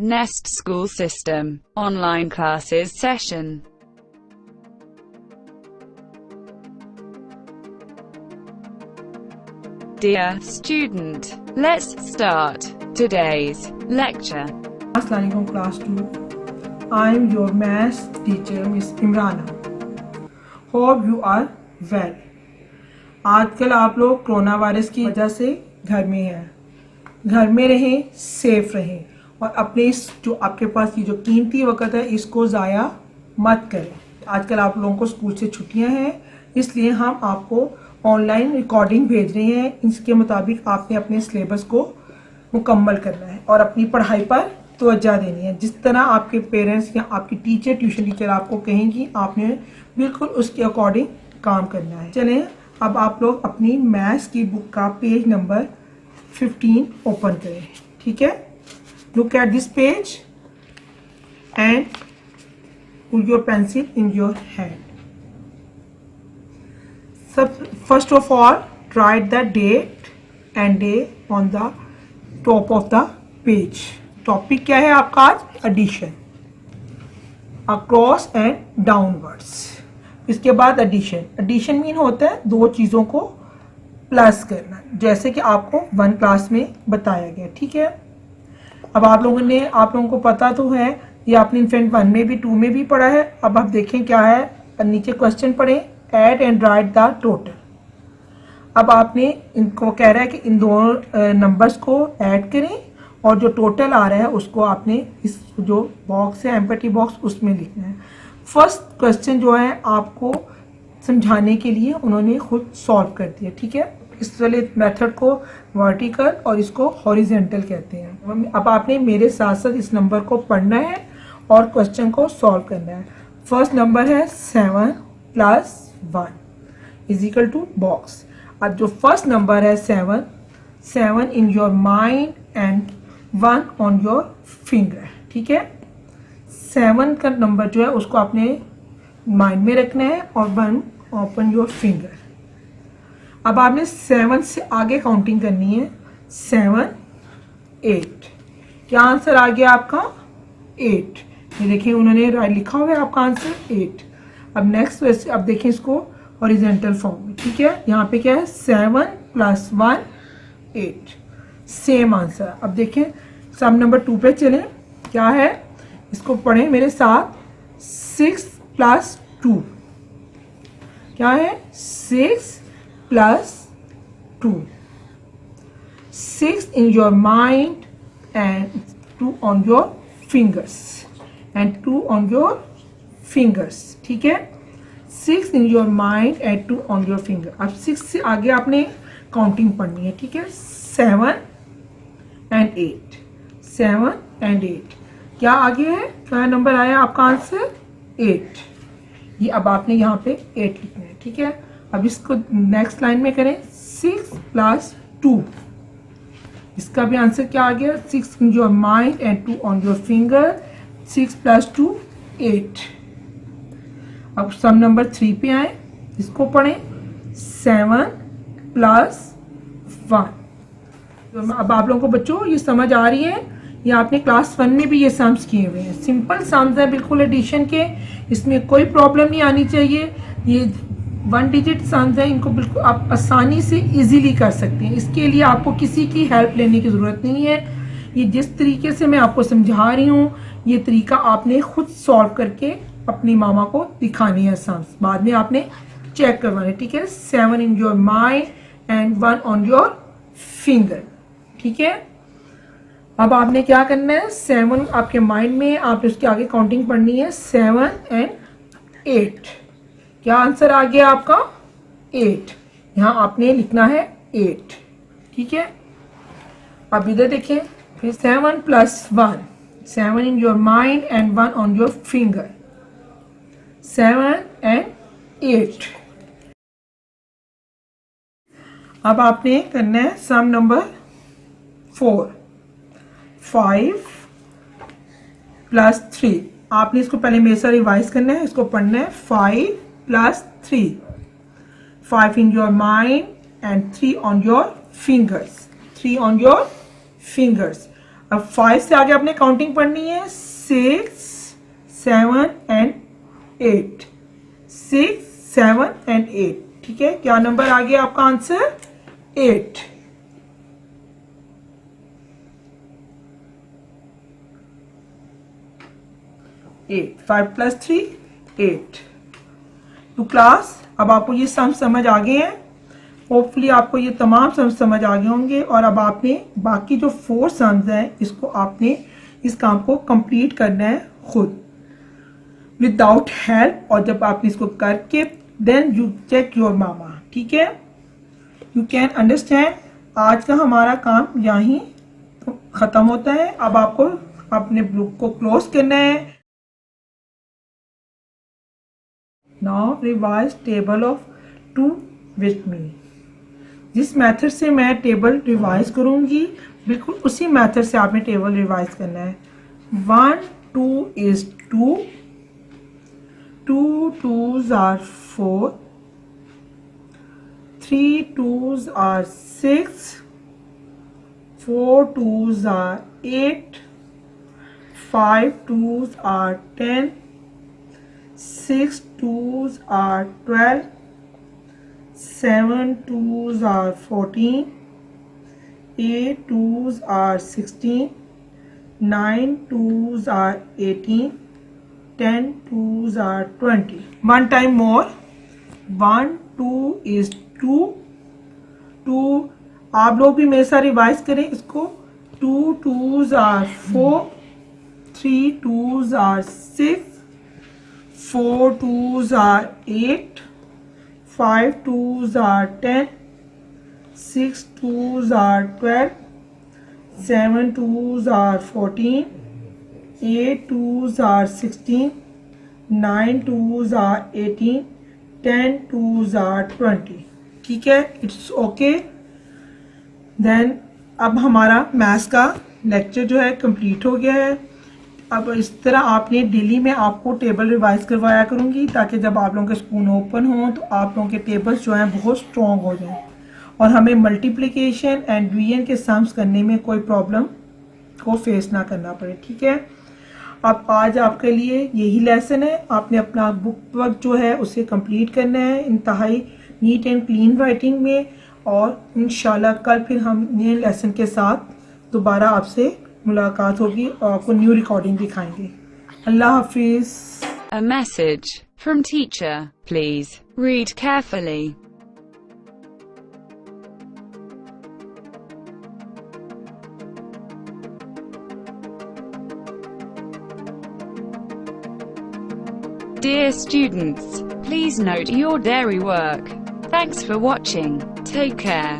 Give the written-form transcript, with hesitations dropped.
Nest School System, Online Classes Session. Dear student, let's start today's lecture. Assalamualaikum class 2. I am your maths teacher Miss Imrana. Hope you are well. आजकल आप लोग corona virus की वजह से घर में हैं. घर में रहें, सेफ रहें और अपने इस जो आपके पास ये जो कीमती वक्त है इसको ज़ाया मत करें. आजकल आप लोगों को स्कूल से छुट्टियां हैं, इसलिए हम आपको ऑनलाइन रिकॉर्डिंग भेज रहे हैं. इसके मुताबिक आपने अपने सिलेबस को मुकम्मल करना है और अपनी पढ़ाई पर तवज्जो देनी है. जिस तरह आपके पेरेंट्स या आपकी टीचर, ट्यूशन टीचर आपको कहेंगी, आपने बिल्कुल उसके अकॉर्डिंग काम करना है. चलें अब आप लोग अपनी मैथ्स की बुक का पेज नंबर 15 ओपन करें. ठीक है, look at this page and put your pencil in your hand. First of all, write the date and day on the top of the page. Topic क्या है आपका आज? Addition. Across and downwards. इसके बाद addition. Addition mean होता है दो चीज़ों को प्लस करना, जैसे कि आपको 1 क्लास में बताया गया. ठीक है, अब आप लोगों को पता तो है, ये आपने इन्फेंट 1 में भी 2 में भी पढ़ा है. अब आप देखें क्या है, नीचे क्वेश्चन पढ़ें. Add and write the total. अब आपने इनको कह रहा है कि इन दोनों नंबर्स को ऐड करें और जो टोटल आ रहा है उसको आपने इस जो बॉक्स है एम्प्टी बॉक्स उसमें लिखना है. फर्स्ट क्वेश्चन जो है आपको समझाने के लिए उन्होंने खुद सॉल्व कर दिया. ठीक है, इस वाले मेथड को वर्टिकल और इसको हॉरिजेंटल कहते हैं. अब आपने मेरे साथ साथ इस नंबर को पढ़ना है और क्वेश्चन को सॉल्व करना है. फर्स्ट नंबर है 7 + 1 इज इक्वल टू बॉक्स. अब जो फर्स्ट नंबर है 7 in your mind and 1 on your finger. ठीक है, 7 का नंबर जो है उसको आपने माइंड में रखना है और 1 ओपन योर फिंगर. अब आपने 7 से आगे काउंटिंग करनी है. 7 8. क्या आंसर आ गया आपका? 8. ये देखिए उन्होंने लिखा हुआ है आपका आंसर 8. अब नेक्स्ट अब देखें इसको हॉरिजॉन्टल फॉर्म में. ठीक है, यहाँ पे क्या है 7 + 1 8. Same answer. अब देखें सम नंबर 2 पे चलें. क्या है, इसको पढ़ें मेरे साथ. 6 + 2. क्या है 6 + 2. 6 in your mind and 2 on your fingers and 2 on your fingers. ठीक है, 6 in your mind and 2 on your finger. अब 6 से आगे आपने काउंटिंग पढ़नी है. ठीक है, 7 and 8. 7 and 8. क्या आगे है, क्या नंबर आया आपका आंसर? 8. ये अब आपने यहाँ पे 8 लिखना है. ठीक है, अब इसको नेक्स्ट लाइन में करें. 6 + 2. इसका भी आंसर क्या आ गया? 6 in your mind and 2 on your finger. 6 + 2 8. अब सम नंबर 3 पे आए, इसको पढ़ें. 7 + 1. अब आप लोगों को बच्चों ये समझ आ रही है, ये आपने क्लास 1 में भी ये सम्स किए हुए हैं. सिंपल सम्स है बिल्कुल एडिशन के, इसमें कोई प्रॉब्लम नहीं आनी चाहिए. ये 1 डिजिट सम्स है, इनको बिल्कुल आप आसानी से इजीली कर सकते हैं. इसके लिए आपको किसी की हेल्प लेने की ज़रूरत नहीं है. ये जिस तरीके से मैं आपको समझा रही हूँ, ये तरीका आपने खुद सॉल्व करके अपनी मामा को दिखानी है. सम्स बाद में आपने चेक करवाने. ठीक है, 7 in your mind and 1 on your finger. ठीक है, अब आपने क्या करना है, 7 आपके माइंड में, आप उसके आगे काउंटिंग पढ़नी है. 7 and 8. क्या आंसर आ गया आपका? 8. यहाँ आपने लिखना है 8. ठीक है, अब इधर देखें फिर 7 + 1. 7 in your mind and 1 on your finger. 7 and 8. अब आपने करना है सम नंबर 4. 5 + 3. आपने इसको पहले मेरे साथ रिवाइज करना है, इसको पढ़ना है. 5 + 3. 5 in your mind and 3 on your fingers. 3 on your fingers. अब 5 से आगे आपने काउंटिंग पढ़नी है 6, 7 and 8. 6, 7 and 8. ठीक है, क्या नंबर आ गया आपका आंसर? 8. एट 5 + 3 8. तो क्लास अब आपको ये सम समझ आ गए हैं. होपफुली आपको ये तमाम सम समझ आ गए होंगे और अब आपने बाकी जो 4 सम्स हैं इसको आपने इस काम को कंप्लीट करना है खुद विदाउट हेल्प. और जब आपने इसको करके देन यू चेक योर मामा. ठीक है, यू कैन अंडरस्टैंड. आज का हमारा काम यहीं खत्म होता है. अब आपको अपने बुक को क्लोज करना है. Now revise table of 2 with me. जिस मेथड से मैं टेबल रिवाइज करूंगी बिल्कुल उसी मेथड से आपने टेबल रिवाइज करना है. 1 2 is 2. 2 2s are 4. 3 2s are 6. 4 2s are 8. 5 2s are 10. 6 2s are 12. 7 2s are 14. 8 2s are 16. 9 2s are 18. 10 2s are 20. One time more. 1 2 is 2. 2 आप लोग भी मेरे साथ रिवाइज करें इसको. 2 2s are 4. 3 2s are 6. 4 2s are 8. 5 2s are 10. 6 2s are 12. 7 2s are 14. 8 2s are 16. 9 2s are 18. 10 2s are 20. ठीक है, it's okay. Then अब हमारा मैथ्स का लेक्चर जो है कंप्लीट हो गया है. अब इस तरह आपने डेली में आपको टेबल रिवाइज करवाया करूंगी ताकि जब आप लोगों के स्कूल ओपन हो तो आप लोगों के टेबल्स जो हैं बहुत स्ट्रॉन्ग हो जाएं और हमें मल्टीप्लिकेशन एंड डिवीजन के सम्स करने में कोई प्रॉब्लम को फेस ना करना पड़े. ठीक है, अब आज आपके लिए यही लेसन है. आपने अपना बुक वर्क जो है उसे कंप्लीट करना है इंतहाई नीट एंड क्लीन राइटिंग में. और इंशाल्लाह कल फिर हम नए लेसन के साथ दोबारा आपसे मुलाकात होगी और आपको न्यू रिकॉर्डिंग दिखाएंगे. अल्लाह हाफिज. A message from teacher. Please read carefully. Dear students, please note your diary work. Thanks for watching. Take care.